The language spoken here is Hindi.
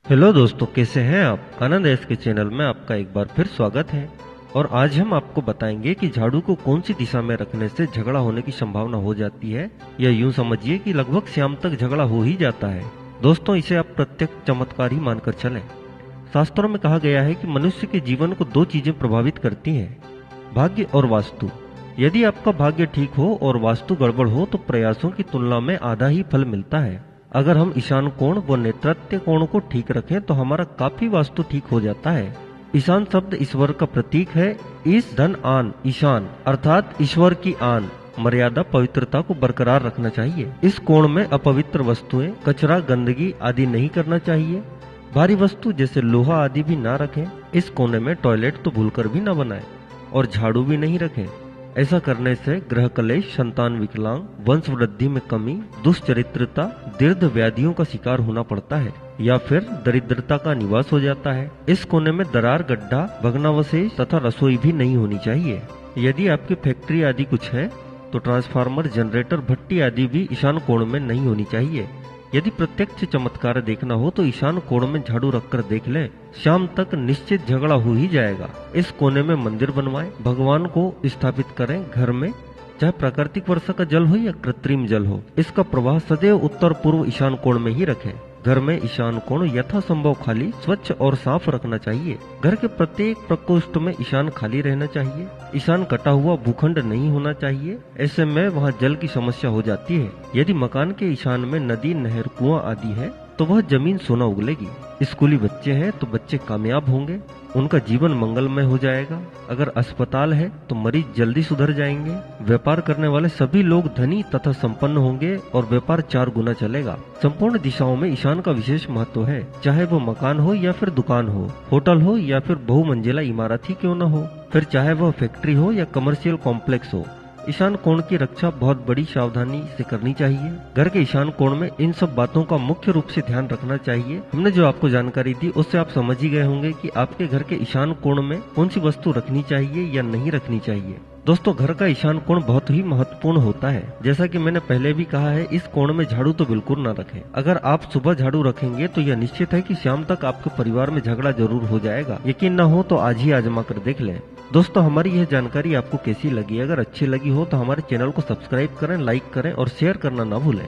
हेलो दोस्तों, कैसे हैं आप। आनंद एस के चैनल में आपका एक बार फिर स्वागत है। और आज हम आपको बताएंगे कि झाड़ू को कौन सी दिशा में रखने से झगड़ा होने की संभावना हो जाती है, या यूं समझिए कि लगभग शाम तक झगड़ा हो ही जाता है। दोस्तों, इसे आप प्रत्यक्ष चमत्कार ही मानकर चलें। शास्त्रों में कहा गया है कि मनुष्य के जीवन को दो चीजें प्रभावित करती हैं, भाग्य और वास्तु। यदि आपका भाग्य ठीक हो और वास्तु गड़बड़ हो तो प्रयासों की तुलना में आधा ही फल मिलता है। अगर हम ईशान कोण व नेतृत्व कोण को ठीक रखें तो हमारा काफी वास्तु ठीक हो जाता है। ईशान शब्द ईश्वर का प्रतीक है। ईश धन आन, ईशान अर्थात ईश्वर की आन, मर्यादा पवित्रता को बरकरार रखना चाहिए। इस कोण में अपवित्र वस्तुएं, कचरा, गंदगी आदि नहीं करना चाहिए। भारी वस्तु जैसे लोहा आदि भी ना रखें। इस कोने में टॉयलेट तो भूलकर भी ना बनाएं और झाड़ू भी नहीं रखें। ऐसा करने से ग्रह कलेश, संतान विकलांग, वंश वृद्धि में कमी, दुष्चरित्रता, दीर्घ व्याधियों का शिकार होना पड़ता है या फिर दरिद्रता का निवास हो जाता है। इस कोने में दरार, गड्ढा, भग्नावशेष तथा रसोई भी नहीं होनी चाहिए। यदि आपकी फैक्ट्री आदि कुछ है तो ट्रांसफार्मर, जनरेटर, भट्टी आदि भी ईशान कोण में नहीं होनी चाहिए। यदि प्रत्यक्ष चमत्कार देखना हो तो ईशान कोण में झाड़ू रखकर देख लें, शाम तक निश्चित झगड़ा हो ही जाएगा। इस कोने में मंदिर बनवाएं, भगवान को स्थापित करें। घर में चाहे प्राकृतिक वर्षा का जल हो या कृत्रिम जल हो, इसका प्रवाह सदैव उत्तर पूर्व ईशान कोण में ही रखें। घर में ईशान कोण यथासंभव खाली, स्वच्छ और साफ रखना चाहिए। घर के प्रत्येक प्रकोष्ठ में ईशान खाली रहना चाहिए। ईशान कटा हुआ भूखंड नहीं होना चाहिए, ऐसे में वहाँ जल की समस्या हो जाती है। यदि मकान के ईशान में नदी, नहर, कुआं आदि है तो वह जमीन सोना उगलेगी। स्कूली बच्चे हैं तो बच्चे कामयाब होंगे, उनका जीवन मंगलमय हो जाएगा। अगर अस्पताल है तो मरीज जल्दी सुधर जाएंगे। व्यापार करने वाले सभी लोग धनी तथा संपन्न होंगे और व्यापार 4 गुना चलेगा। संपूर्ण दिशाओं में ईशान का विशेष महत्व है, चाहे वो मकान हो या फिर दुकान हो, होटल हो या फिर बहुमंजिला इमारत ही क्यों न हो, फिर चाहे वह फैक्ट्री हो या कमर्शियल कॉम्प्लेक्स हो। ईशान कोण की रक्षा बहुत बड़ी सावधानी से करनी चाहिए। घर के ईशान कोण में इन सब बातों का मुख्य रूप से ध्यान रखना चाहिए। हमने जो आपको जानकारी दी उससे आप समझ ही गए होंगे कि आपके घर के ईशान कोण में कौन सी वस्तु रखनी चाहिए या नहीं रखनी चाहिए। दोस्तों, घर का ईशान कोण बहुत ही महत्वपूर्ण होता है। जैसा कि मैंने पहले भी कहा है, इस कोण में झाड़ू तो बिल्कुल ना रखें। अगर आप सुबह झाड़ू रखेंगे तो यह निश्चित है कि शाम तक आपके परिवार में झगड़ा जरूर हो जाएगा। यकीन न हो तो आज ही आजमा कर देख लें। दोस्तों, हमारी यह जानकारी आपको कैसी लगी? अगर अच्छी लगी हो तो हमारे चैनल को सब्सक्राइब करें, लाइक करें और शेयर करना ना भूलें।